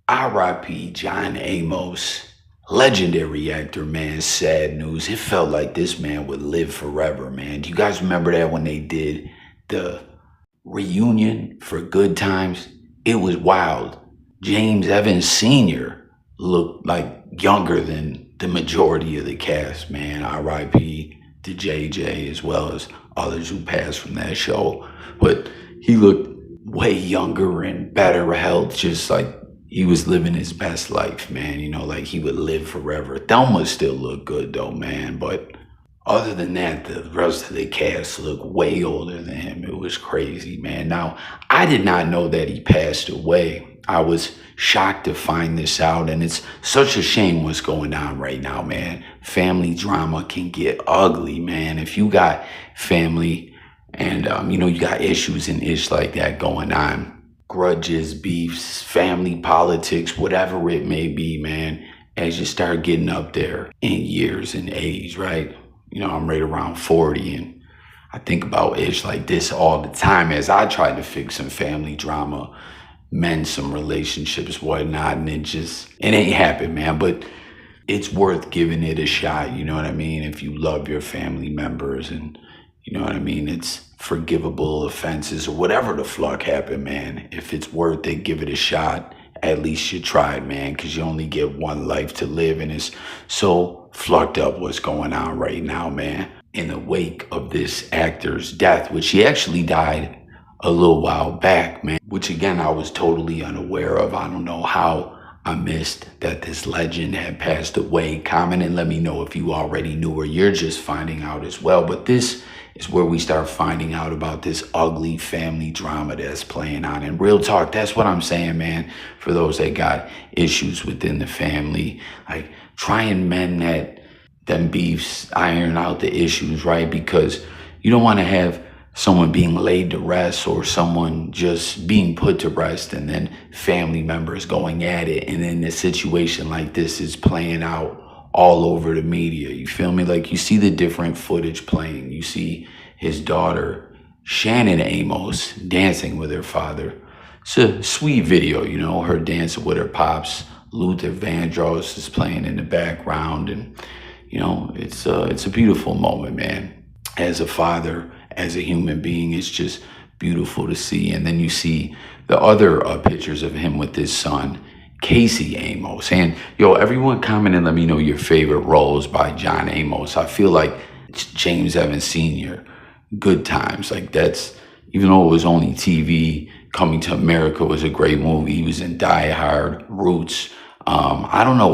R.I.P. John Amos, legendary actor, man. Sad news. It felt like this man would live forever, man. Do you guys remember that when they did the reunion for Good Times? It was wild. James Evans Sr. looked like younger than the majority of the cast, man. R.I.P. to JJ as well as others who passed from that show. But he looked way younger and better health, just like he was living his best life, man. You know, like he would live forever. Thelma still looked good though, man. But other than that, the rest of the cast looked way older than him. It was crazy, man. Now, I did not know that he passed away. I was shocked to find this out, and it's such a shame what's going on right now, man. Family drama can get ugly, man. If you got family and, you got issues and ish like that going on, grudges, beefs, family politics, whatever it may be, man, as you start getting up there in years and age, right? You know, I'm right around 40, and I think about ish like this all the time as I try to fix some family drama, mend some relationships, whatnot, and it ain't happened, man. But it's worth giving it a shot, you know what I mean? If you love your family members and, you know what I mean, it's forgivable offenses or whatever the fuck happened, man. If it's worth it, give it a shot. At least you tried, man, because you only get one life to live, and it's so fucked up what's going on right now, man. In the wake of this actor's death, which he actually died a little while back, man, which again, I was totally unaware of. I don't know how I missed that this legend had passed away. Comment and let me know if you already knew or you're just finding out as well. But this is where we start finding out about this ugly family drama that's playing on. And real talk, that's what I'm saying, man. For those that got issues within the family, like try and mend them beefs, iron out the issues, right? Because you don't want to have someone being laid to rest or someone just being put to rest and then family members going at it. And then a situation like this is playing out all over the media. You feel me? Like you see the different footage playing. You see his daughter, Shannon Amos, dancing with her father. It's a sweet video, you know, her dancing with her pops. Luther Vandross is playing in the background. And, you know, it's a beautiful moment, man. As a father, as a human being, it's just beautiful to see. And then you see the other pictures of him with his son, Casey Amos. And everyone comment and let me know your favorite roles by John Amos. I feel like James Evans Sr., Good Times, like that's, even though it was only TV, Coming to America was a great movie. He was in Die Hard, Roots. I don't know,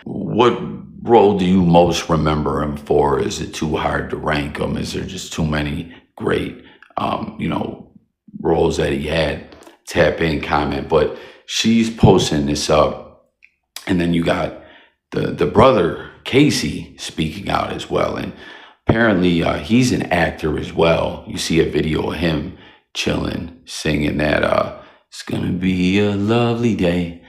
what role do you most remember him for? Is it too hard to rank him? Is there just too many great, roles that he had? Tap in, comment. But she's posting this up, and then you got the brother Casey speaking out as well, and apparently he's an actor as well. You see a video of him chilling, singing that it's gonna be a lovely day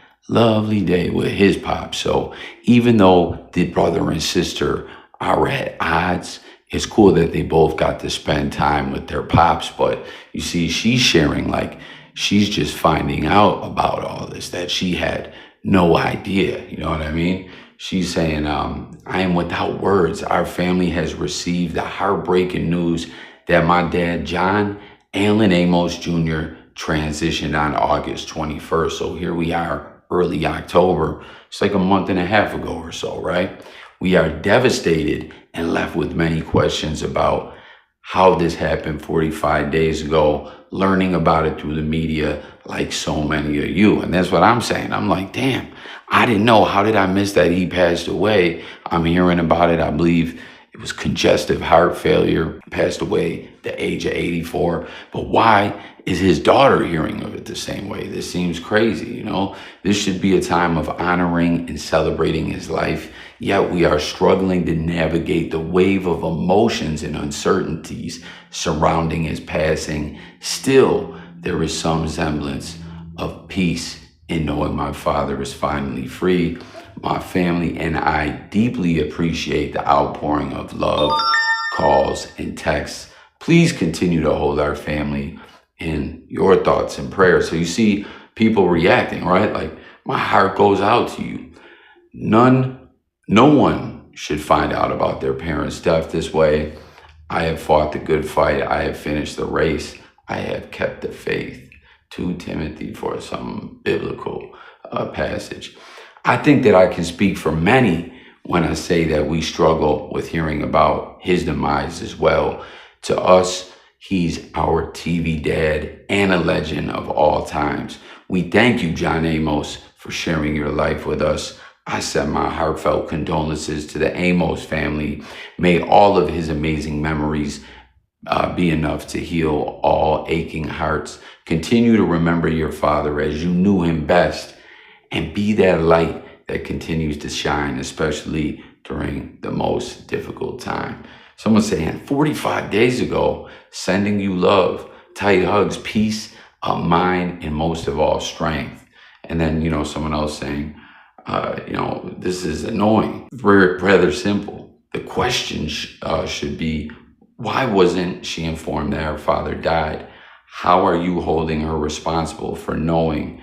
with his pop. So even though the brother and sister are at odds, it's cool that they both got to spend time with their pops. But you see, she's sharing like she's just finding out about all this, that she had no idea. You know what I mean? She's saying, I am without words. Our family has received the heartbreaking news that my dad, John Allen Amos Jr., transitioned on August 21st. So here we are, early October. It's like a month and a half ago or so, right? We are devastated and left with many questions about how this happened 45 days ago, learning about it through the media like so many of you. And that's what I'm saying. I'm like, damn, I didn't know. How did I miss that he passed away? I'm hearing about it. I believe it was congestive heart failure, passed away at the age of 84. But why is his daughter hearing of it the same way? This seems crazy, you know? This should be a time of honoring and celebrating his life. Yet we are struggling to navigate the wave of emotions and uncertainties surrounding his passing. Still, there is some semblance of peace in knowing my father is finally free. My family and I deeply appreciate the outpouring of love, calls, and texts. Please continue to hold our family in your thoughts and prayers. So you see people reacting, right? Like My heart goes out to you. No one should find out about their parents' death this way. I have fought the good fight. I have finished the race. I have kept the faith. 2 Timothy for some biblical passage. I think that I can speak for many when I say that we struggle with hearing about his demise as well. To us, he's our TV dad and a legend of all times. We thank you, John Amos, for sharing your life with us. I send my heartfelt condolences to the Amos family. May all of his amazing memories be enough to heal all aching hearts. Continue to remember your father as you knew him best, and be that light that continues to shine, especially during the most difficult time. Someone saying 45 days ago, sending you love, tight hugs, peace of mind, and most of all, strength. And then, someone else saying, this is annoying, rather simple. The question should be, why wasn't she informed that her father died? How are you holding her responsible for knowing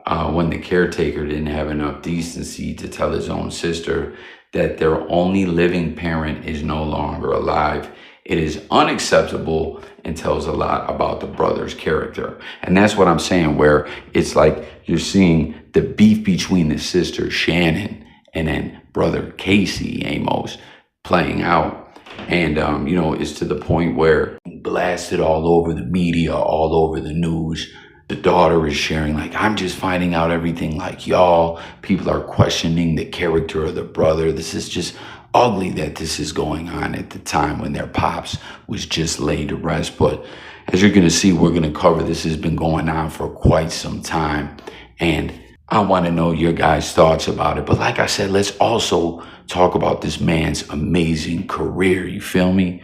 when the caretaker didn't have enough decency to tell his own sister that their only living parent is no longer alive? It is unacceptable and tells a lot about the brother's character. And that's what I'm saying, where it's like you're seeing the beef between the sister, Shannon, and then brother Casey, Amos, playing out. And, it's to the point where blasted all over the media, all over the news. The daughter is sharing, like, I'm just finding out everything like y'all. People are questioning the character of the brother. This is just ugly that this is going on at the time when their pops was just laid to rest. But as you're going to see, we're going to cover this. Has been going on for quite some time. And I want to know your guys' thoughts about it. But like I said, let's also talk about this man's amazing career. You feel me?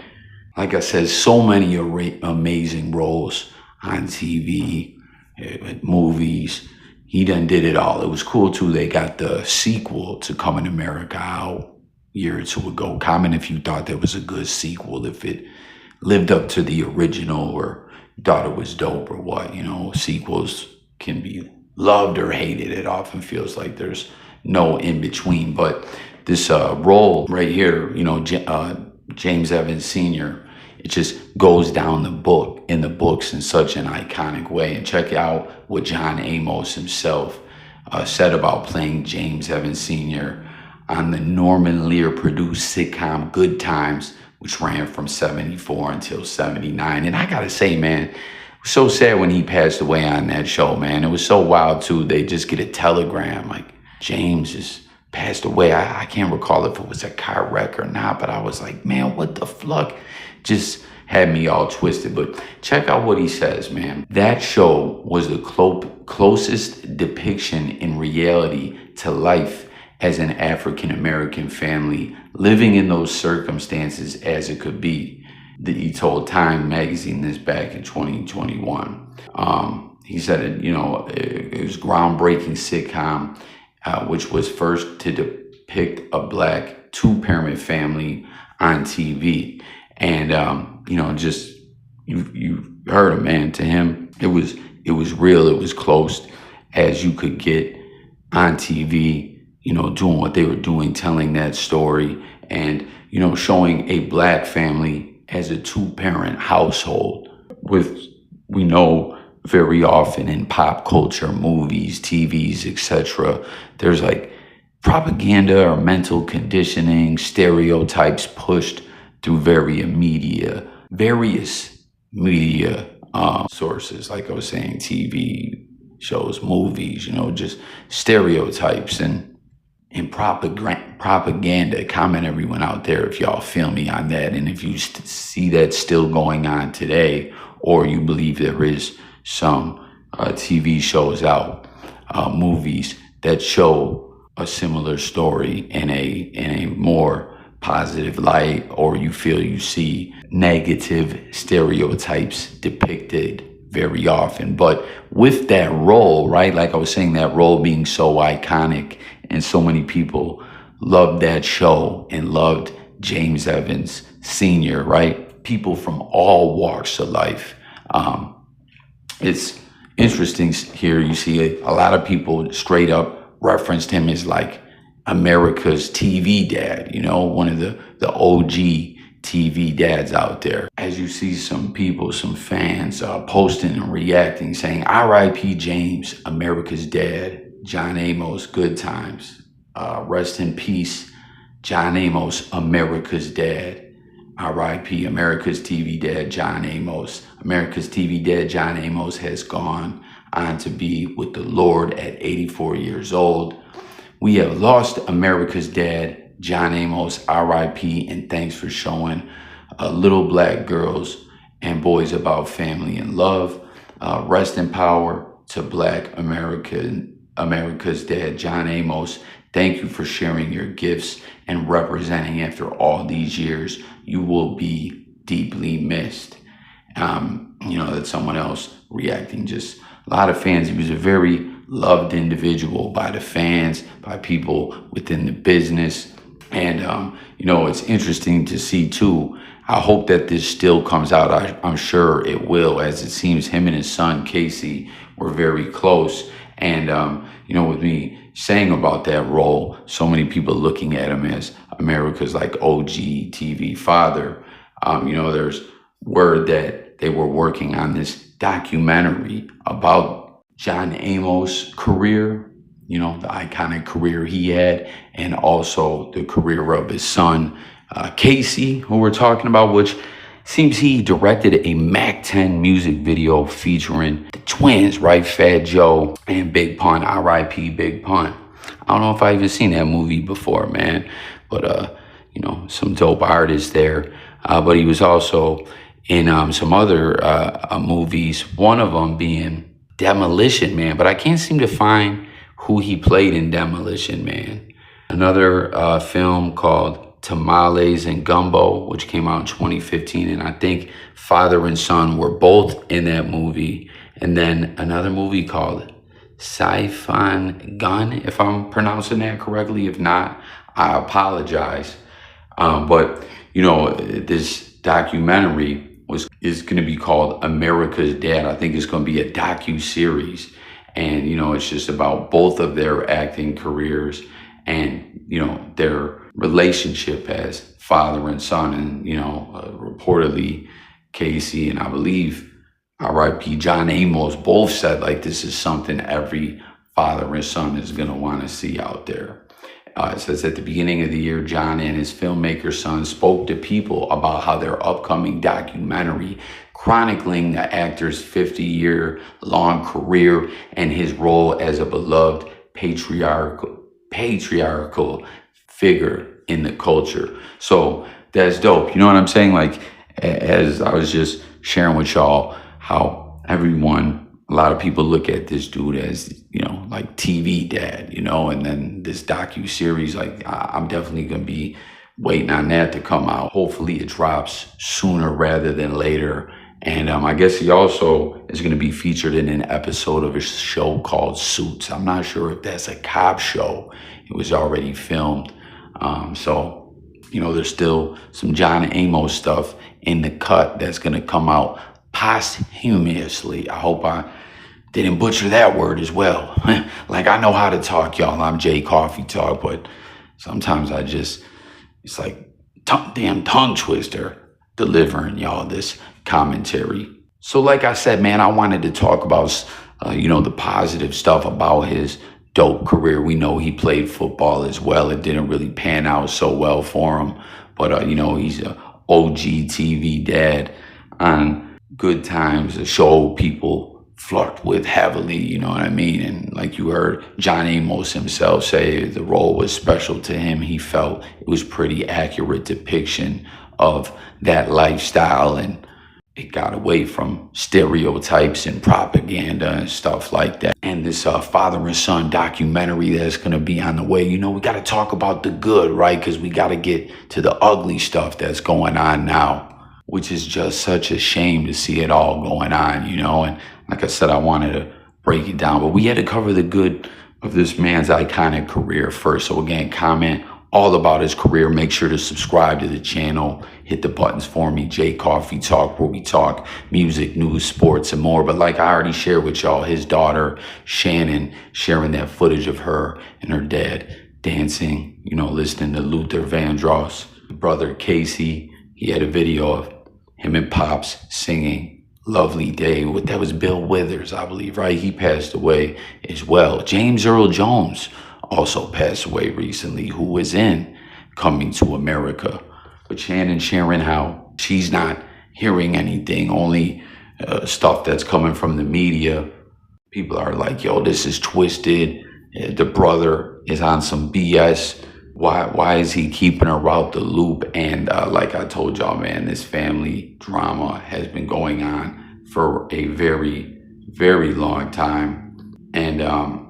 Like I said, so many amazing roles on TV, movies. He done did it all. It was cool too. They got the sequel to Coming to America out a year or two ago. Comment if you thought that was a good sequel, if it lived up to the original, or thought it was dope or what. Sequels can be loved or hated. It often feels like there's no in between. But this role right here, James Evans Sr., it just goes down in the books in such an iconic way. And check out what John Amos himself said about playing James Evans Sr. on the Norman Lear produced sitcom Good Times, which ran from 74 until 79. And I gotta say, man, it was so sad when he passed away on that show, man. It was so wild too. They just get a telegram like James just passed away. I can't recall if it was a car wreck or not, but I was like, man, what the fuck? Just had me all twisted. But check out what he says, man. That show was the closest depiction in reality to life as an African-American family living in those circumstances as it could be. He told Time magazine this back in 2021. He said it was groundbreaking sitcom, which was first to depict a black 2-parent family on TV. And just you heard him, man. To him, it was real. It was close as you could get on TV. Doing what they were doing, telling that story, and showing a black family as a 2-parent household. We know very often in pop culture, movies, TVs, etc., there's like propaganda or mental conditioning, stereotypes pushed through various media sources, like I was saying, TV shows, movies, just stereotypes and propaganda. Comment everyone out there if y'all feel me on that, and if you see that still going on today, or you believe there is some TV shows out, movies that show a similar story in a more positive light, or you feel you see negative stereotypes depicted very often. But with that role, right, like I was saying, that role being so iconic and so many people loved that show and loved James Evans Sr., right? People from all walks of life. It's Interesting here, you see a lot of people straight up referenced him as like America's TV dad, one of the OG TV dads out there. As you see some people, some fans posting and reacting saying, R.I.P. James, America's dad, John Amos, good times. Rest in peace, John Amos, America's dad. R.I.P. America's TV dad, John Amos. America's TV dad, John Amos, has gone on to be with the Lord at 84 years old. We have lost America's dad, John Amos, R.I.P., and thanks for showing little black girls and boys about family and love. Rest in power to Black America's dad, John Amos. Thank you for sharing your gifts and representing after all these years. You will be deeply missed. That's someone else reacting. Just a lot of fans. He was a very loved individual by the fans, by people within the business. And, it's interesting to see too. I hope that this still comes out. I'm sure it will, as it seems him and his son, Casey, were very close. And, with me saying about that role, so many people looking at him as America's like OG TV father. There's word that they were working on this documentary about John Amos' career, the iconic career he had, and also the career of his son, Casey, who we're talking about, which seems he directed a Mac 10 music video featuring the twins, right? Fat Joe and Big Pun, R.I.P. Big Pun. I don't know if I even seen that movie before, man, but, some dope artists there. But he was also in some other movies, one of them being Demolition Man, but I can't seem to find who he played in Demolition Man. Another film called Tamales and Gumbo, which came out in 2015, and I think father and son were both in that movie. And then another movie called Siphon Gun, if I'm pronouncing that correctly. If not, I apologize. But this documentary is going to be called America's Dad. I think it's going to be a docu-series. And, it's just about both of their acting careers and, their relationship as father and son. And, reportedly Casey and I believe R.I.P. John Amos both said like this is something every father and son is going to want to see out there. It says at the beginning of the year, John and his filmmaker son spoke to people about how their upcoming documentary chronicling the actor's 50-year-long career and his role as a beloved patriarchal figure in the culture. So that's dope. You know what I'm saying? Like, as I was just sharing with y'all, how a lot of people look at this dude as, like TV dad, and then this docu-series, like I'm definitely going to be waiting on that to come out. Hopefully it drops sooner rather than later. And I guess he also is going to be featured in an episode of a show called Suits. I'm not sure if that's a cop show. It was already filmed. So there's still some John Amos stuff in the cut that's going to come out posthumously. I hope I didn't butcher that word as well. Like, I know how to talk, y'all. I'm Jay Coffee Talk, but sometimes it's like damn tongue twister delivering y'all this commentary. So like I said, man, I wanted to talk about, the positive stuff about his dope career. We know he played football as well. It didn't really pan out so well for him, but, he's a OG TV dad on Good Times, a show people flirt with heavily, you know what I mean? And like you heard John Amos himself say, the role was special to him. He felt it was pretty accurate depiction of that lifestyle, and it got away from stereotypes and propaganda and stuff like that. And this father and son documentary that's going to be on the way, we got to talk about the good, right? Because we got to get to the ugly stuff that's going on now, which is just such a shame to see it all going on, And like I said, I wanted to break it down, but we had to cover the good of this man's iconic career first. So again, comment all about his career. Make sure to subscribe to the channel. Hit the buttons for me. J Coffee Talk, where we talk music, news, sports, and more. But like I already shared with y'all, his daughter, Shannon, sharing that footage of her and her dad dancing, listening to Luther Vandross. Brother Casey, he had a video of him and Pops singing Lovely Day. That was Bill Withers, I believe, right? He passed away as well. James Earl Jones also passed away recently, who was in Coming to America. But Shannon sharing how she's not hearing anything, only stuff that's coming from the media. People are like, yo, this is twisted. The brother is on some BS. Why is he keeping her out the loop? And like I told y'all, man, this family drama has been going on for a very, very long time. And,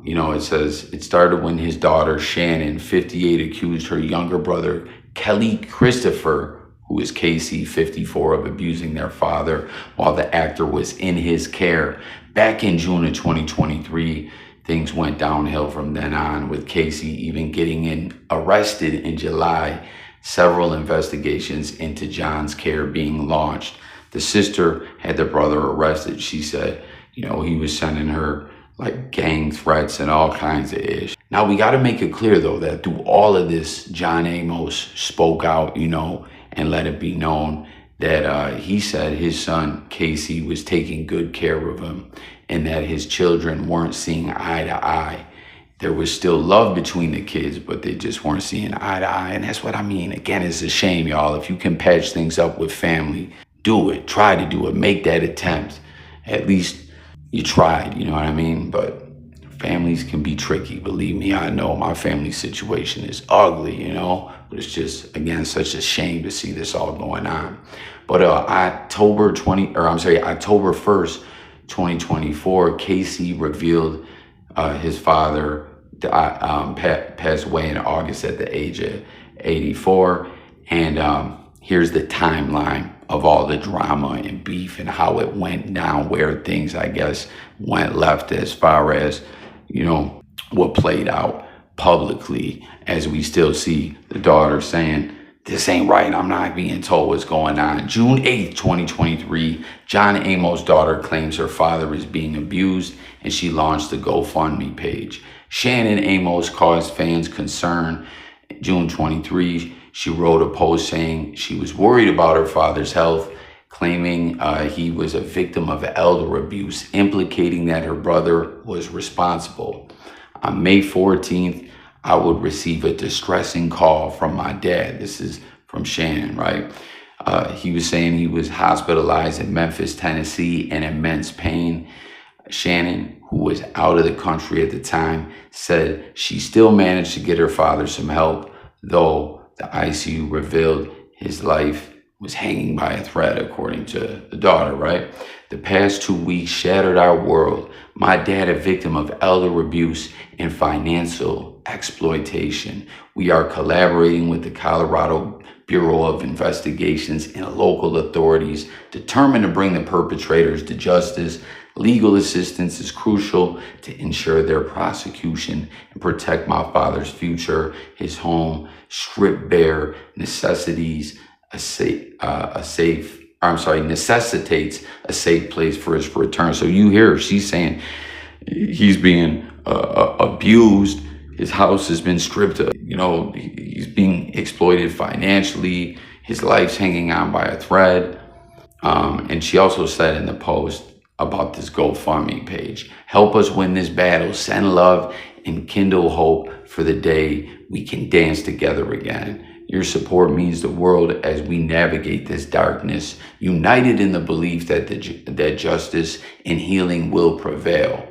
it says it started when his daughter, Shannon, 58, accused her younger brother, Kelly Christopher, who is Casey, 54, of abusing their father while the actor was in his care. Back in June of 2023, things went downhill from then on, with Casey even getting arrested in July. Several investigations into John's care being launched. The sister had the brother arrested. She said, he was sending her like gang threats and all kinds of ish. Now we got to make it clear though that through all of this, John Amos spoke out, and let it be known that he said his son Casey was taking good care of him, and that his children weren't seeing eye to eye. There was still love between the kids, but they just weren't seeing eye to eye. And that's what I mean. Again, it's a shame, y'all. If you can patch things up with family, do it. Try to do it. Make that attempt. At least you tried, you know what I mean? But families can be tricky. Believe me, I know my family situation is ugly, but it's just, again, such a shame to see this all going on. But October 1st, 2024, Casey revealed his father passed away in August at the age of 84. And here's the timeline of all the drama and beef and how it went down, where things, I guess, went left as far as, what played out publicly, as we still see the daughter saying, this ain't right. I'm not being told what's going on. June 8th, 2023, John Amos' daughter claims her father is being abused, and she launched the GoFundMe page. Shannon Amos caused fans concern. June 23, she wrote a post saying she was worried about her father's health, claiming he was a victim of elder abuse, implicating that her brother was responsible. On May 14th, I would receive a distressing call from my dad. This is from Shannon, right? He was saying he was hospitalized in Memphis, Tennessee, in immense pain. Shannon, who was out of the country at the time, said she still managed to get her father some help, though the ICU revealed his life was hanging by a thread, according to the daughter, right? The past 2 weeks shattered our world. My dad, a victim of elder abuse and financial exploitation. We are collaborating with the Colorado Bureau of Investigations and local authorities, determined to bring the perpetrators to justice. Legal assistance is crucial to ensure their prosecution and protect my father's future. His home, stripped bare, necessitates a safe place for his return. So you hear her, she's saying he's being abused. His house has been stripped. He's being exploited financially. His life's hanging on by a thread. And she also said in the post about this GoFundMe page, help us win this battle, send love and kindle hope for the day we can dance together again. Your support means the world as we navigate this darkness, united in the belief that that justice and healing will prevail.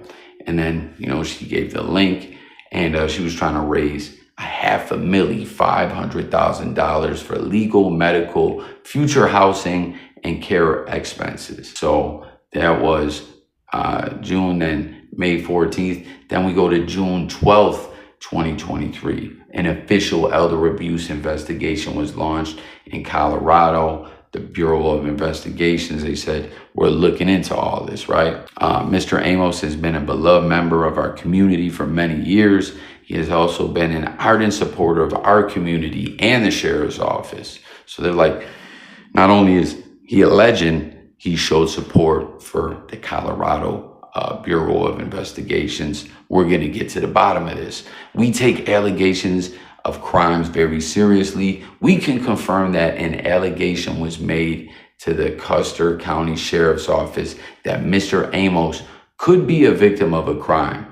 And then, she gave the link, and she was trying to raise $500,000 for legal, medical, future housing, and care expenses. So that was June and May 14th. Then we go to June 12th, 2023. An official elder abuse investigation was launched in Colorado. The Bureau of Investigations, they said, we're looking into all this, right? Mr. Amos has been a beloved member of our community for many years. He has also been an ardent supporter of our community and the sheriff's office. So they're like, not only is he a legend, he showed support for the Colorado Bureau of Investigations. We're going to get to the bottom of this. We take allegations of crimes very seriously. We can confirm that an allegation was made to the Custer County Sheriff's Office that Mr. Amos could be a victim of a crime.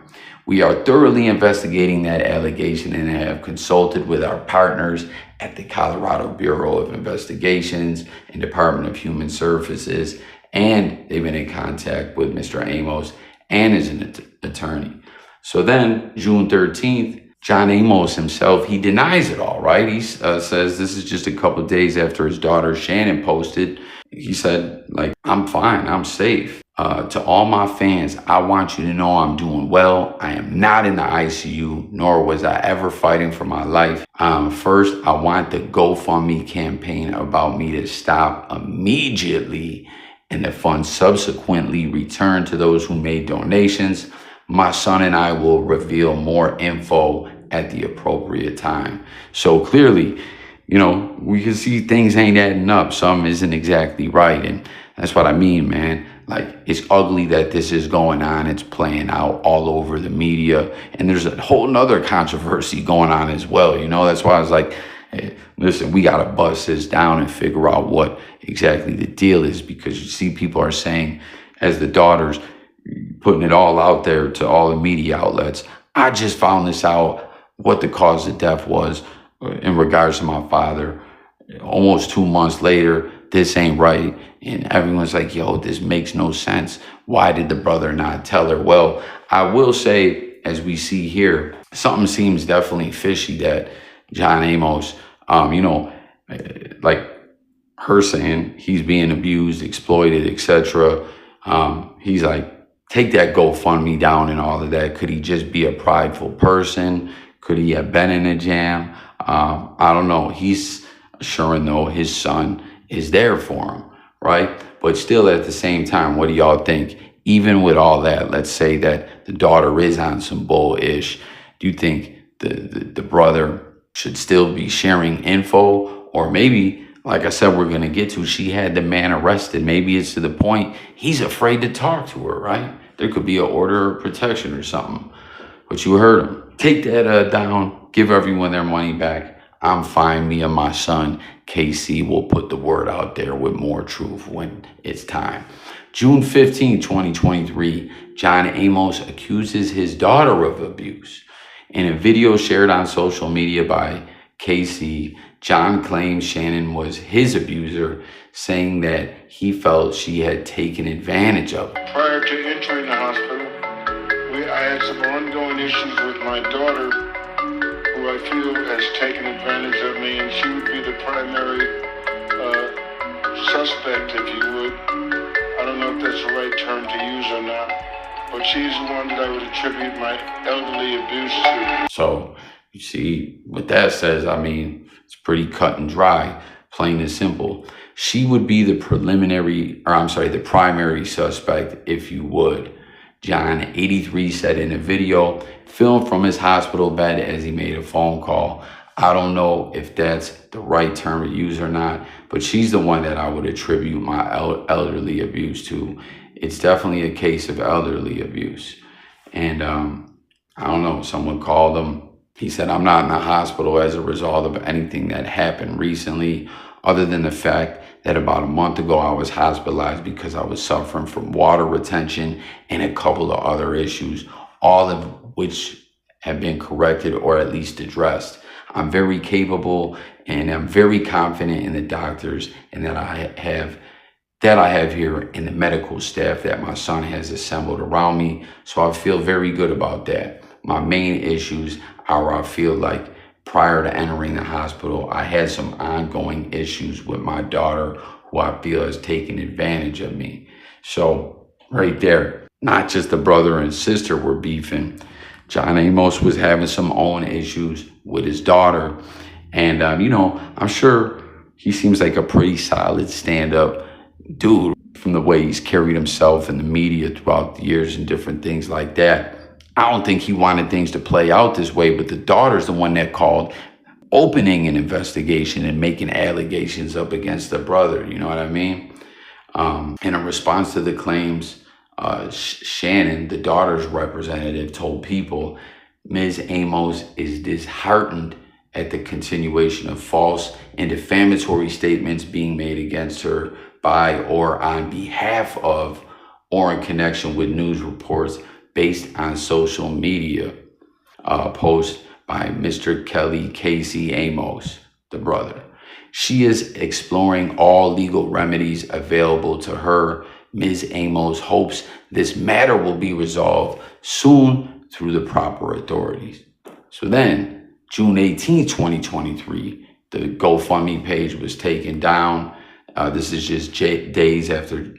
We are thoroughly investigating that allegation and have consulted with our partners at the Colorado Bureau of Investigations and Department of Human Services, and they've been in contact with Mr. Amos and his attorney. So then, June 13th, John Amos himself, he denies it all, right? He says this is just a couple of days after his daughter Shannon posted. He said, like, I'm fine, I'm safe. To all my fans, I want you to know I'm doing well. I am not in the ICU, nor was I ever fighting for my life. First, I want the GoFundMe campaign about me to stop immediately, and the funds subsequently returned to those who made donations. My son and I will reveal more info at the appropriate time. So clearly, you know, we can see things ain't adding up. Something isn't exactly right. And that's what I mean, man. Like, it's ugly that this is going on. It's playing out all over the media. And there's a whole nother controversy going on as well. You know, that's why I was like, hey, listen, we got to bust this down and figure out what exactly the deal is. Because you see, people are saying, as the daughters, putting it all out there to all the media outlets. I just found this out, what the cause of death was in regards to my father. Almost 2 months later, this ain't right. And everyone's like, yo, this makes no sense. Why did the brother not tell her? Well, I will say, as we see here, something seems definitely fishy that John Amos, like her saying he's being abused, exploited, etc. He's like, take that GoFundMe down and all of that. Could he just be a prideful person? Could he have been in a jam? I don't know. He's assuring, though, his son is there for him, right? But still, at the same time, what do y'all think? Even with all that, let's say that the daughter is on some bull-ish. Do you think the brother should still be sharing info? Or maybe, like I said, we're going to get to, she had the man arrested. Maybe it's to the point he's afraid to talk to her, right? There could be an order of protection or something. But you heard him. Take that down. Give everyone their money back. I'm fine. Me and my son, KC, will put the word out there with more truth when it's time. June 15, 2023, John Amos accuses his daughter of abuse. In a video shared on social media by KC, John claims Shannon was his abuser, saying that he felt she had taken advantage of him. Prior to entering the hospital, I had some ongoing issues with my daughter, who I feel has taken advantage of me, and she would be the primary suspect, if you would. I don't know if that's the right term to use or not, but she's the one that I would attribute my elderly abuse to. So, you see, what that says, I mean, it's pretty cut and dry, plain and simple. She would be the the primary suspect, if you would. John, 83, said in a video filmed from his hospital bed as he made a phone call. I don't know if that's the right term to use or not, but she's the one that I would attribute my elderly abuse to. It's definitely a case of elderly abuse. And I don't know, someone called him. He said, I'm not in the hospital as a result of anything that happened recently, other than the fact that about a month ago I was hospitalized because I was suffering from water retention and a couple of other issues, all of which have been corrected or at least addressed. I'm very capable and I'm very confident in the doctors and that I have here in the medical staff that my son has assembled around me. So I feel very good about that. My main issues are, I feel like, prior to entering the hospital, I had some ongoing issues with my daughter who I feel has taken advantage of me. So right there, not just the brother and sister were beefing. John Amos was having some own issues with his daughter. And, I'm sure he seems like a pretty solid stand-up dude from the way he's carried himself in the media throughout the years and different things like that. I don't think he wanted things to play out this way, but the daughter's the one that called, opening an investigation and making allegations up against the brother. You know what I mean? In a response to the claims, Shannon, the daughter's representative, told People Ms. Amos is disheartened at the continuation of false and defamatory statements being made against her by or on behalf of or in connection with news reports based on social media posts by Mr. Kelly Casey Amos, the brother. She is exploring all legal remedies available to her. Ms. Amos hopes this matter will be resolved soon through the proper authorities. So then, June 18, 2023, the GoFundMe page was taken down. This is just days after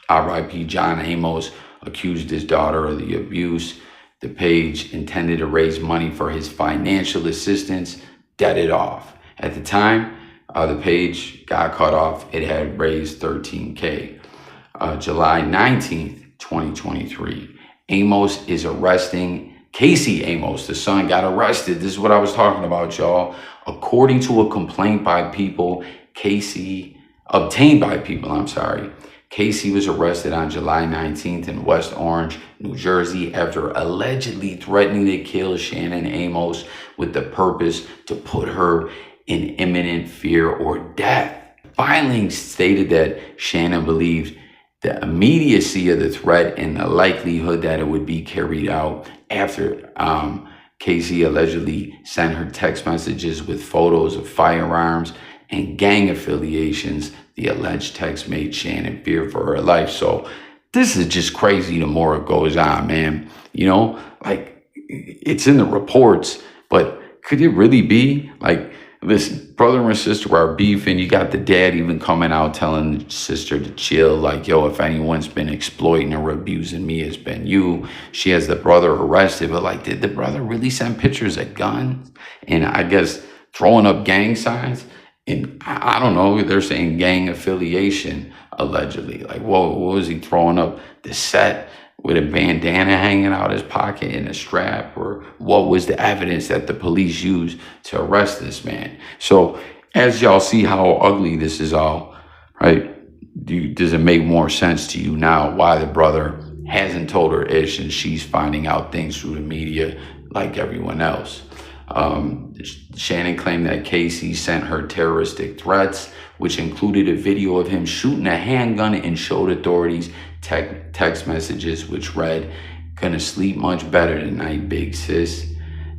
R.I.P. John Amos accused his daughter of the abuse. The page, intended to raise money for his financial assistance, deaded off. At the time the page got cut off, it had raised $13K. July 19th, 2023, Amos is arresting Casey Amos. The son got arrested. This is what I was talking about, y'all. According to a complaint by People, obtained by People, Casey was arrested on July 19th in West Orange, New Jersey, after allegedly threatening to kill Shannon Amos with the purpose to put her in imminent fear or death. Filings stated that Shannon believed the immediacy of the threat and the likelihood that it would be carried out after Casey allegedly sent her text messages with photos of firearms and gang affiliations. The alleged text made Shannon fear for her life. So this is just crazy the more it goes on, man. You know, like, it's in the reports, but could it really be? Like, listen, brother and sister are beefing. You got the dad even coming out telling the sister to chill. Like, yo, if anyone's been exploiting or abusing me, it's been you. She has the brother arrested. But, like, did the brother really send pictures of guns? And I guess throwing up gang signs? And I don't know, they're saying gang affiliation, allegedly. Like, what was he throwing up? The set with a bandana hanging out his pocket and a strap? Or what was the evidence that the police used to arrest this man? So as y'all see how ugly this is all, right? Does it make more sense to you now why the brother hasn't told her ish and she's finding out things through the media like everyone else? Shannon claimed that Casey sent her terroristic threats, which included a video of him shooting a handgun, and showed authorities text messages which read, "Gonna sleep much better tonight, big sis."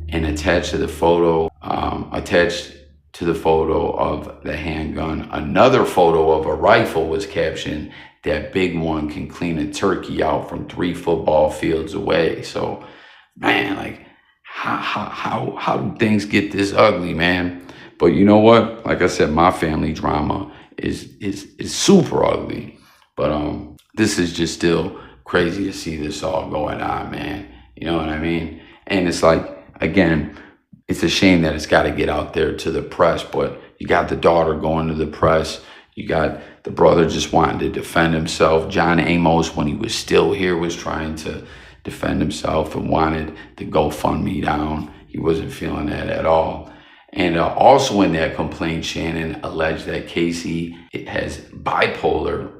And attached to the photo of the handgun, another photo of a rifle was captioned, "That big one can clean a turkey out from 3 football fields away." So, man, like, how do things get this ugly, man? But you know what? Like I said, my family drama is super ugly. But this is just still crazy to see this all going on, man. You know what I mean? And it's like, again, it's a shame that it's got to get out there to the press. But you got the daughter going to the press. You got the brother just wanting to defend himself. John Amos, when he was still here, was trying to defend himself and wanted the GoFundMe down. He wasn't feeling that at all. And also in that complaint, Shannon alleged that Casey has bipolar,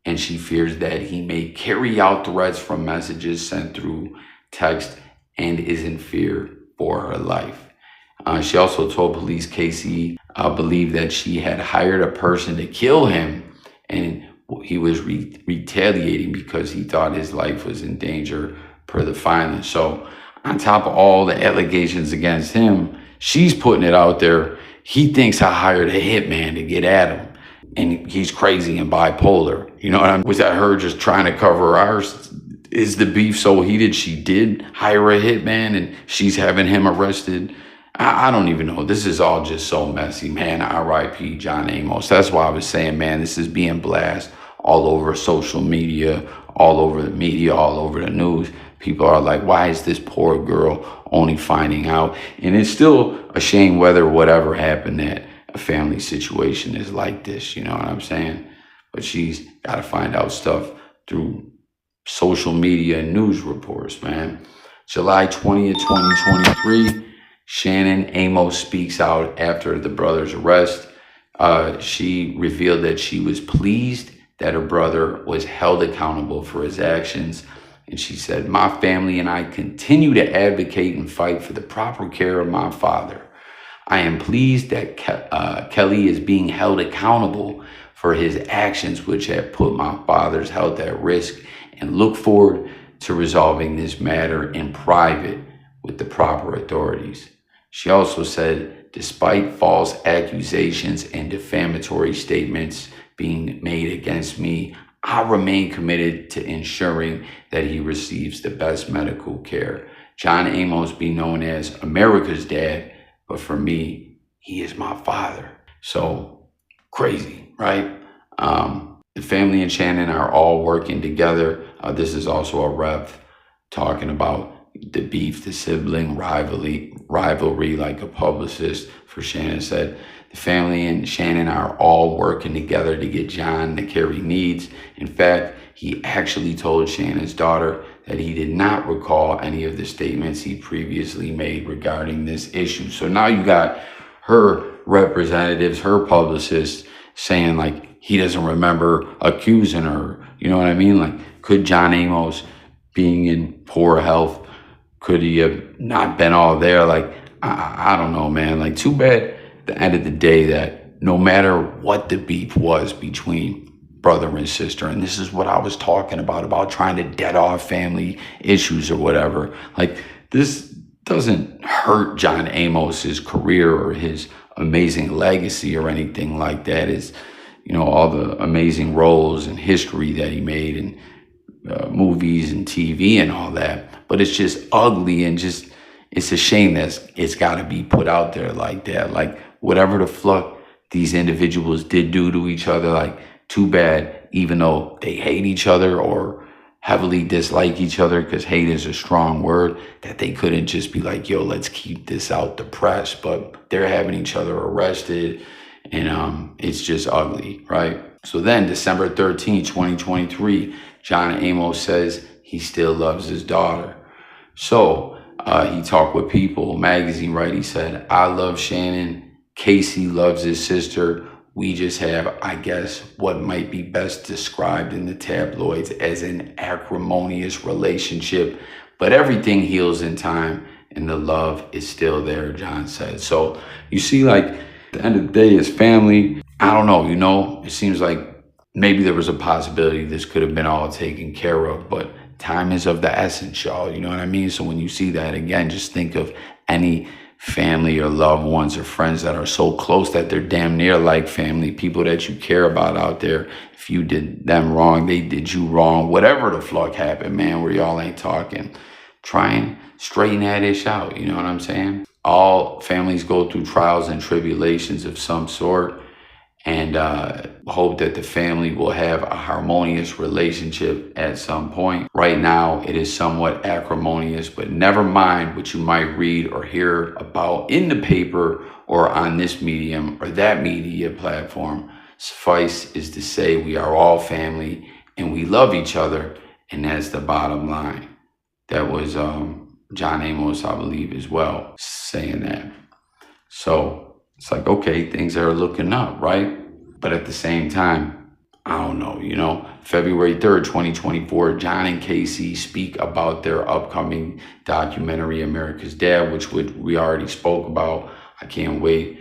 and she fears that he may carry out threats from messages sent through text and is in fear for her life. She also told police Casey believed that she had hired a person to kill him, and he was retaliating because he thought his life was in danger per the filings. So on top of all the allegations against him, she's putting it out there. He thinks I hired a hitman to get at him, and he's crazy and bipolar. You know what I mean? Was that her just trying to cover ours? Is the beef so heated she did hire a hitman and she's having him arrested? I don't even know. This is all just so messy, man. R.I.P. John Amos. That's why I was saying, man, this is being blasted all over social media, all over the media, all over the news. People are like, why is this poor girl only finding out? And it's still a shame whether whatever happened that a family situation is like this, you know what I'm saying? But she's got to find out stuff through social media and news reports, man. July 20th, 2023, Shannon Amos speaks out after the brother's arrest. She revealed that she was pleased that her brother was held accountable for his actions. And she said, "My family and I continue to advocate and fight for the proper care of my father. I am pleased that Kelly is being held accountable for his actions, which have put my father's health at risk, and look forward to resolving this matter in private with the proper authorities." She also said, "Despite false accusations and defamatory statements being made against me, I remain committed to ensuring that he receives the best medical care. John Amos be known as America's dad, but for me, he is my father." So crazy, right? The family and Shannon are all working together. This is also a rep talking about the beef, the sibling rivalry, like a publicist for Shannon said. The family and Shannon are all working together to get John the care he needs. In fact, he actually told Shannon's daughter that he did not recall any of the statements he previously made regarding this issue. So now you got her representatives, her publicists saying like he doesn't remember accusing her. You know what I mean? Like, could John Amos, being in poor health, could he have not been all there? Like, I don't know, man. Like, too bad at the end of the day that no matter what the beef was between brother and sister, and this is what I was talking about trying to dead off family issues or whatever. Like, this doesn't hurt John Amos's career or his amazing legacy or anything like that. Is, you know, all the amazing roles and history that he made in movies and TV and all that. But it's just ugly, and just, it's a shame that it's got to be put out there like that. Like, whatever the fuck these individuals did do to each other, like, too bad, even though they hate each other or heavily dislike each other, because hate is a strong word, that they couldn't just be like, yo, let's keep this out the press. But they're having each other arrested, and it's just ugly, right? So then December 13, 2023, John Amos says he still loves his daughter. So he talked with People magazine, right? He said, "I love Shannon. Casey loves his sister. We just have, I guess, what might be best described in the tabloids as an acrimonious relationship, but everything heals in time and the love is still there," John said. So you see, like, at the end of the day, his family, I don't know, you know, it seems like maybe there was a possibility this could have been all taken care of, but time is of the essence, y'all. You know what I mean? So when you see that, again, just think of any family or loved ones or friends that are so close that they're damn near like family, people that you care about out there. If you did them wrong, they did you wrong, whatever the fuck happened, man, where y'all ain't talking. Try and straighten that ish out, you know what I'm saying? All families go through trials and tribulations of some sort, and hope that the family will have a harmonious relationship at some point. Right now, it is somewhat acrimonious, but never mind what you might read or hear about in the paper or on this medium or that media platform. Suffice is to say, we are all family and we love each other, and that's the bottom line. That was John Amos, I believe, as well, saying that. So it's like, okay, things are looking up, right? But at the same time, I don't know, you know, February 3rd, 2024, John and Casey speak about their upcoming documentary, America's Dad, which we already spoke about. I can't wait,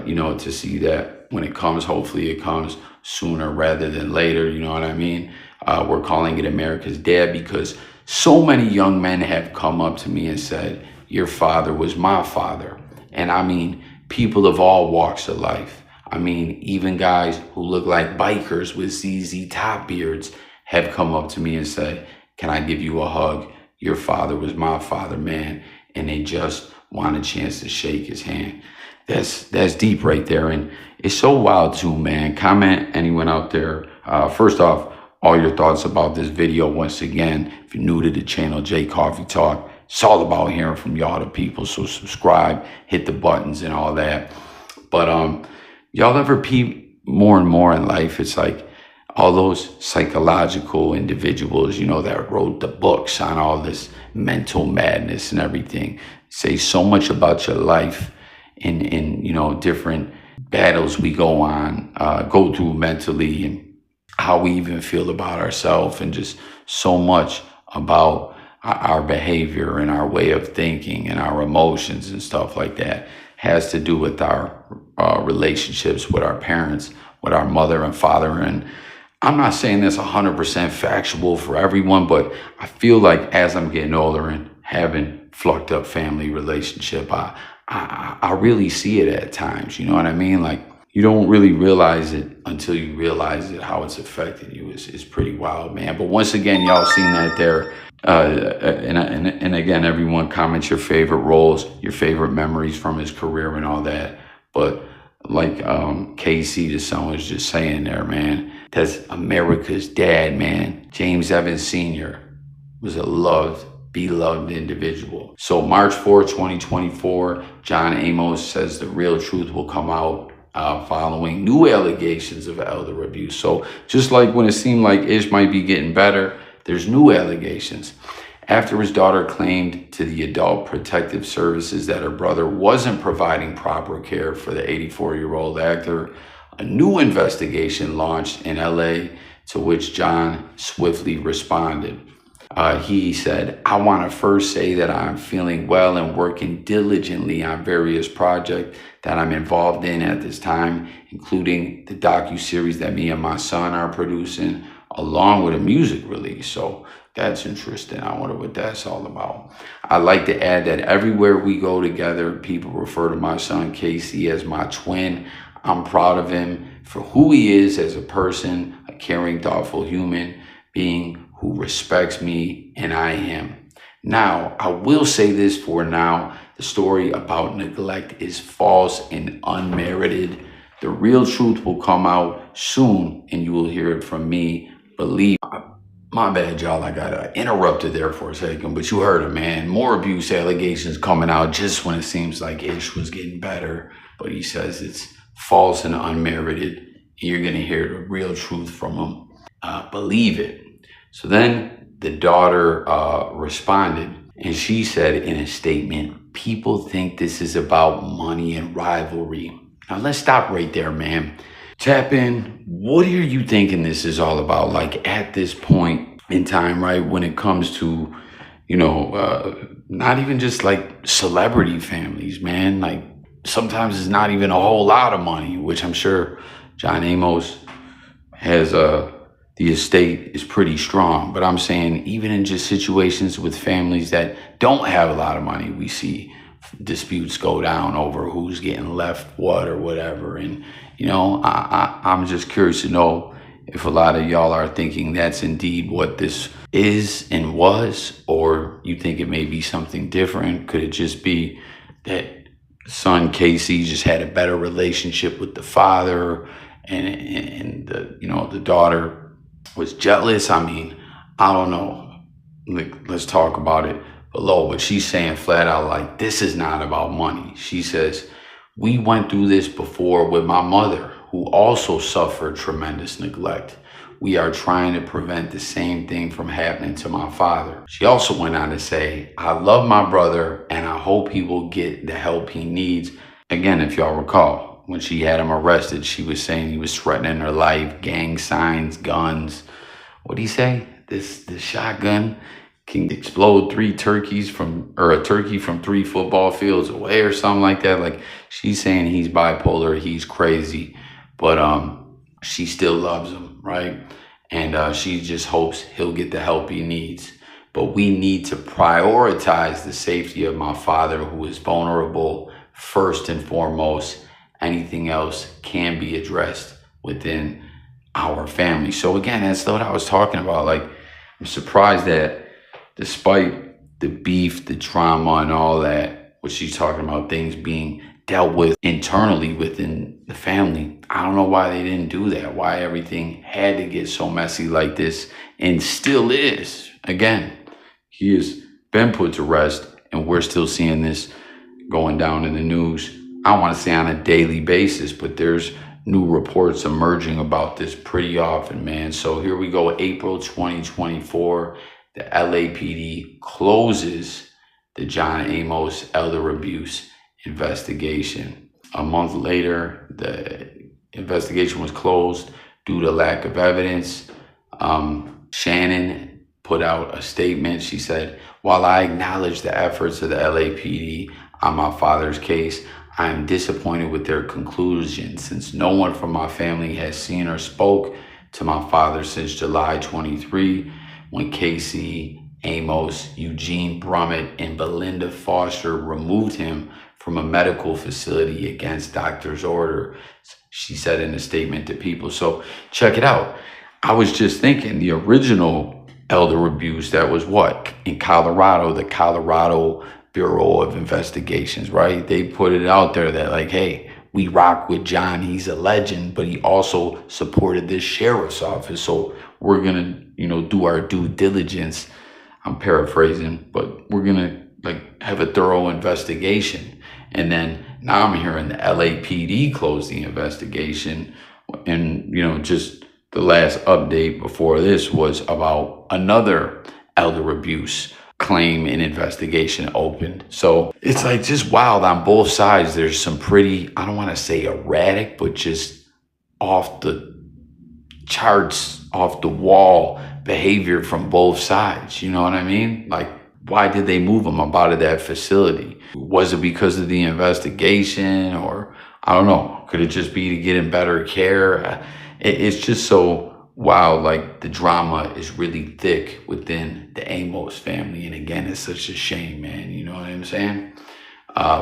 you know, to see that when it comes. Hopefully it comes sooner rather than later, you know what I mean? We're calling it America's Dad because so many young men have come up to me and said, "Your father was my father." And I mean, people of all walks of life. I mean, even guys who look like bikers with ZZ Top beards have come up to me and said, "Can I give you a hug? Your father was my father, man." And they just want a chance to shake his hand. That's deep right there. And it's so wild too, man. Comment, anyone out there. First off, all your thoughts about this video. Once again, if you're new to the channel, J Coffee Talk, it's all about hearing from y'all, the people. So subscribe, hit the buttons and all that. But y'all ever peep more and more in life? It's like all those psychological individuals, that wrote the books on all this mental madness and everything, say so much about your life in different battles we go through mentally, and how we even feel about ourselves, and just so much about our behavior and our way of thinking and our emotions and stuff like that has to do with our relationships with our parents, with our mother and father. And I'm not saying this 100% factual for everyone, but I feel like as I'm getting older and having fucked up family relationship, I really see it at times. You know what I mean? Like, you don't really realize it until you realize it, how it's affected you. It's pretty wild, man. But once again, y'all seen that there. And again, everyone comments your favorite roles, your favorite memories from his career and all that. But like KC, the son was just saying there, man, that's America's dad, man. James Evans Sr. was a beloved individual. So March 4th, 2024, John Amos says the real truth will come out following new allegations of elder abuse. So just like when it seemed like Ish might be getting better, there's new allegations. After his daughter claimed to the Adult Protective Services that her brother wasn't providing proper care for the 84-year-old actor, a new investigation launched in LA, to which John swiftly responded. He said, "I want to first say that I'm feeling well and working diligently on various projects that I'm involved in at this time, including the docuseries that me and my son are producing, along with a music release." So that's interesting. I wonder what that's all about. I'd like to add that everywhere we go together, people refer to my son Casey as my twin. I'm proud of him for who he is as a person, a caring, thoughtful human being who respects me and I him. Now, I will say this for now. The story about neglect is false and unmerited. The real truth will come out soon, and you will hear it from me. Believe. My bad, y'all. I got interrupted there for a second, but you heard it, man. More abuse allegations coming out just when it seems like Ish was getting better. But he says it's false and unmerited. And you're going to hear the real truth from him. Believe it. So then the daughter responded, and she said in a statement, "People think this is about money and rivalry." Now let's stop right there, man. Tap in. What are you thinking this is all about? Like, at this point in time, right, when it comes to, not even just like celebrity families, man. Like, sometimes it's not even a whole lot of money, which I'm sure John Amos has the estate is pretty strong. But I'm saying even in just situations with families that don't have a lot of money, we see disputes go down over who's getting left what or whatever. And, I'm just curious to know if a lot of y'all are thinking that's indeed what this is and was, or you think it may be something different. Could it just be that son Casey just had a better relationship with the father, and the daughter was jealous? I mean, I don't know. Let's talk about it below. But she's saying flat out, like, this is not about money. She says, "We went through this before with my mother, who also suffered tremendous neglect. We are trying to prevent the same thing from happening to my father." She also went on to say, "I love my brother and I hope he will get the help he needs." Again, if y'all recall, when she had him arrested, she was saying he was threatening her life, gang signs, guns. What'd he say? This shotgun can explode a turkey from 3 football fields away or something like that. Like, she's saying he's bipolar, he's crazy, but she still loves him, right? And she just hopes he'll get the help he needs. But we need to prioritize the safety of my father, who is vulnerable, first and foremost. Anything else can be addressed within our family. So again, that's what I was talking about. Like, I'm surprised that despite the beef, the trauma, and all that, what she's talking about, things being dealt with internally within the family, I don't know why they didn't do that. Why everything had to get so messy like this, and still is. Again, he has been put to rest, and we're still seeing this going down in the news. I don't want to say on a daily basis, but there's new reports emerging about this pretty often, man. So here we go, April 2024, the LAPD closes the John Amos elder abuse investigation. A month later, the investigation was closed due to lack of evidence. Shannon put out a statement. She said, "While I acknowledge the efforts of the LAPD on my father's case, I am disappointed with their conclusion since no one from my family has seen or spoke to my father since July 23, when Casey, Amos, Eugene Brummett, and Belinda Foster removed him from a medical facility against doctor's order," she said in a statement to People. So check it out. I was just thinking the original elder abuse, that was what? In Colorado, the Colorado Bureau of Investigations, right? They put it out there that like, hey, we rock with John. He's a legend, but he also supported this sheriff's office. So we're going to, do our due diligence. I'm paraphrasing, but we're going to have a thorough investigation. And then now I'm hearing the LAPD close the investigation. And, just the last update before this was about another elder abuse claim and investigation opened. So it's just wild on both sides. There's some pretty, I don't want to say erratic, but just off the charts, off the wall behavior from both sides. You know what I mean? Why did they move him out of that facility? Was it because of the investigation, or I don't know? Could it just be to get him better care? It's just so wild. The drama is really thick within the Amos family. And again, it's such a shame, man. You know what I'm saying?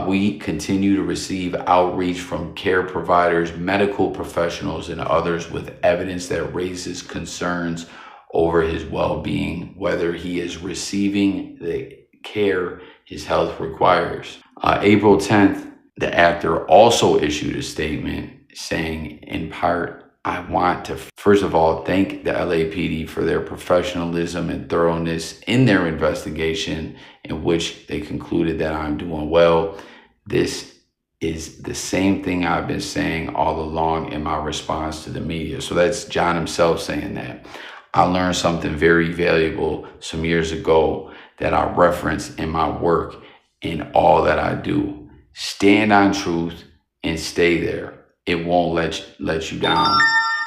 We continue to receive outreach from care providers, medical professionals, and others with evidence that raises concerns over his well-being, whether he is receiving the care his health requires. April 10th, the actor also issued a statement saying, in part, "I want to, first of all, thank the LAPD for their professionalism and thoroughness in their investigation, in which they concluded that I'm doing well. This is the same thing I've been saying all along in my response to the media." So that's John himself saying that. "I learned something very valuable some years ago that I reference in my work in all that I do. Stand on truth and stay there. It won't let you down."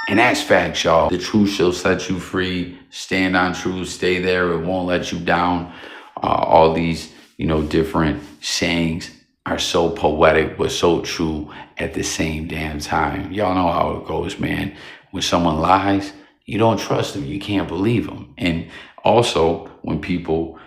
And that's facts, y'all. The truth shall set you free. Stand on truth, stay there. It won't let you down. All these, different sayings are so poetic, but so true at the same damn time. Y'all know how it goes, man. When someone lies, you don't trust them. You can't believe them. And also, when people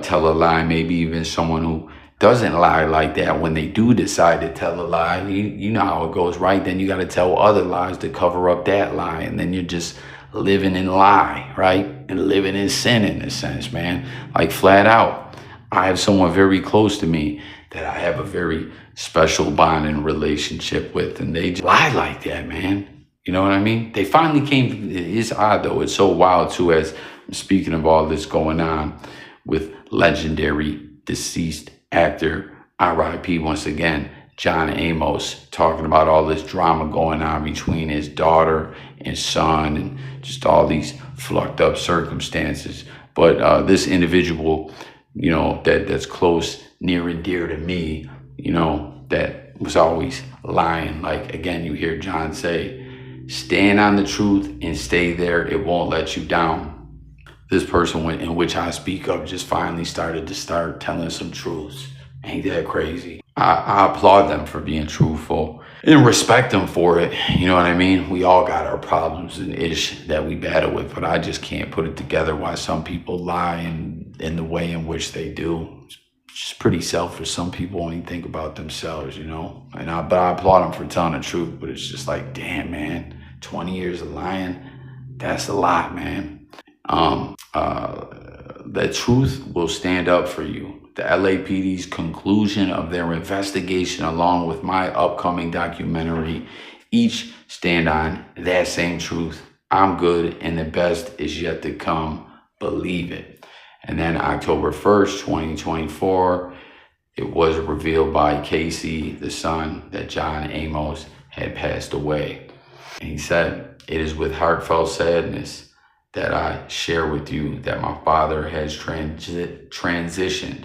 tell a lie, maybe even someone who doesn't lie like that, when they do decide to tell a lie, you know how it goes, right? Then you got to tell other lies to cover up that lie. And then you're just living in lie, right? And living in sin in a sense, man. Flat out. I have someone very close to me that I have a very special bond and relationship with, and they just lie like that, man. You know what I mean? They finally came. It's odd, though. It's so wild, too, as I'm speaking of all this going on with legendary deceased actor, R.I.P. once again, John Amos, talking about all this drama going on between his daughter and son and just all these fucked up circumstances. But this individual, that's close, near and dear to me, that was always lying. Again, you hear John say, "Stand on the truth and stay there. It won't let you down." This person in which I speak of just finally started telling some truths. Ain't that crazy? I applaud them for being truthful and respect them for it. You know what I mean? We all got our problems and ish that we battle with, but I just can't put it together why some people lie in the way in which they do. It's just pretty selfish. Some people only think about themselves, but I applaud them for telling the truth, but it's just damn, man, 20 years of lying, that's a lot, man. The truth will stand up for you. The LAPD's conclusion of their investigation, along with my upcoming documentary, each stand on that same truth. I'm good and the best is yet to come. Believe it. And then October 1st, 2024, it was revealed by Casey, the son, that John Amos had passed away. And he said, "It is with heartfelt sadness that I share with you that my father has transitioned.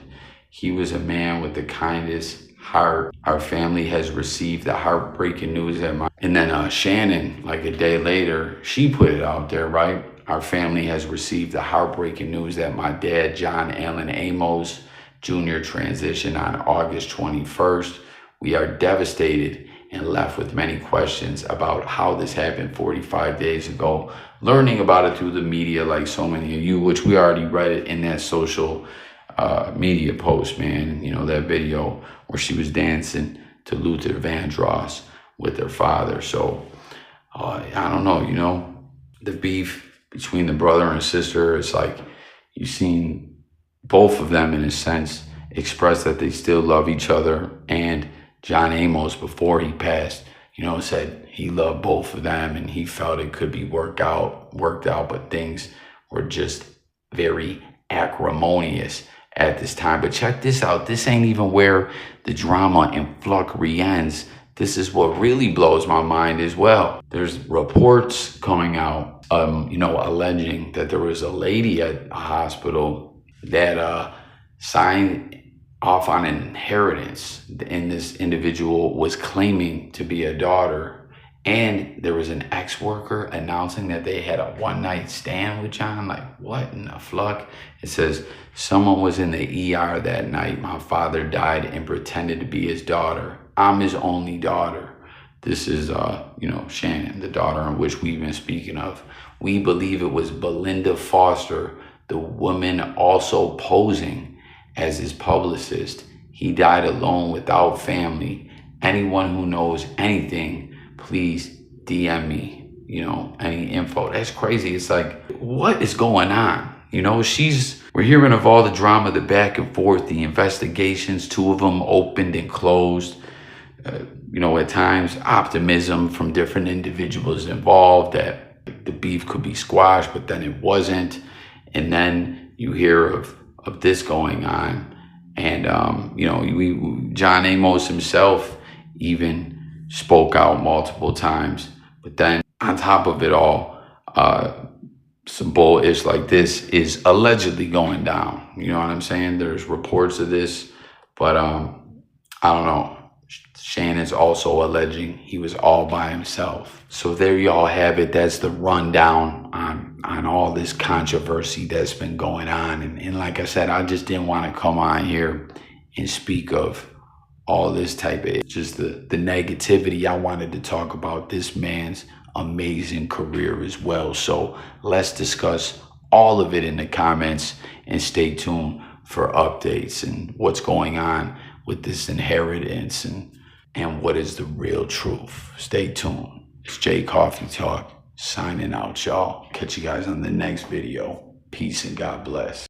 He was a man with the kindest heart. Our family has received the heartbreaking news that my..." And then Shannon, like a day later, she put it out there, right? "Our family has received the heartbreaking news that my dad, John Allen Amos Jr., transitioned on August 21st. We are devastated and left with many questions about how this happened 45 days ago. Learning about it through the media, like so many of you, which we already read it in that social media post, man. You know, that video where she was dancing to Luther Vandross with her father. So I don't know, you know, the beef between the brother and sister, it's like you've seen both of them in a sense express that they still love each other. And John Amos, before he passed, you know, said he loved both of them and he felt it could be worked out, but things were just very acrimonious at this time. But check this out. This ain't even where the drama and flux ends. This is what really blows my mind as well. There's reports coming out, you know, alleging that there was a lady at a hospital that signed off on an inheritance, and this individual was claiming to be a daughter. And there was an ex-worker announcing that they had a one-night stand with John. Like, what in the fuck? It says, "Someone was in the ER that night. My father died and pretended to be his daughter. I'm his only daughter." This is, you know, Shannon, the daughter in which we've been speaking of. "We believe it was Belinda Foster, the woman also posing as his publicist. He died alone without family. Anyone who knows anything, please DM me, you know, any info." That's crazy. It's like, what is going on? You know, we're hearing of all the drama, the back and forth, the investigations, 2 of them opened and closed. You know, at times optimism from different individuals involved that the beef could be squashed, but then it wasn't. And then you hear of this going on. And, you know, John Amos himself even spoke out multiple times. But then on top of it all, some bullish like this is allegedly going down. You know what I'm saying? There's reports of this, but I don't know. Shannon's also alleging he was all by himself. So there y'all have it. That's the rundown on all this controversy that's been going on. And like I said, I just didn't want to come on here and speak of all this type of, just the negativity. I wanted to talk about this man's amazing career as well. So let's discuss all of it in the comments and stay tuned for updates and what's going on with this inheritance and what is the real truth. Stay tuned. It's Jay Coffee Talk signing out, y'all. Catch you guys on the next video. Peace and God bless.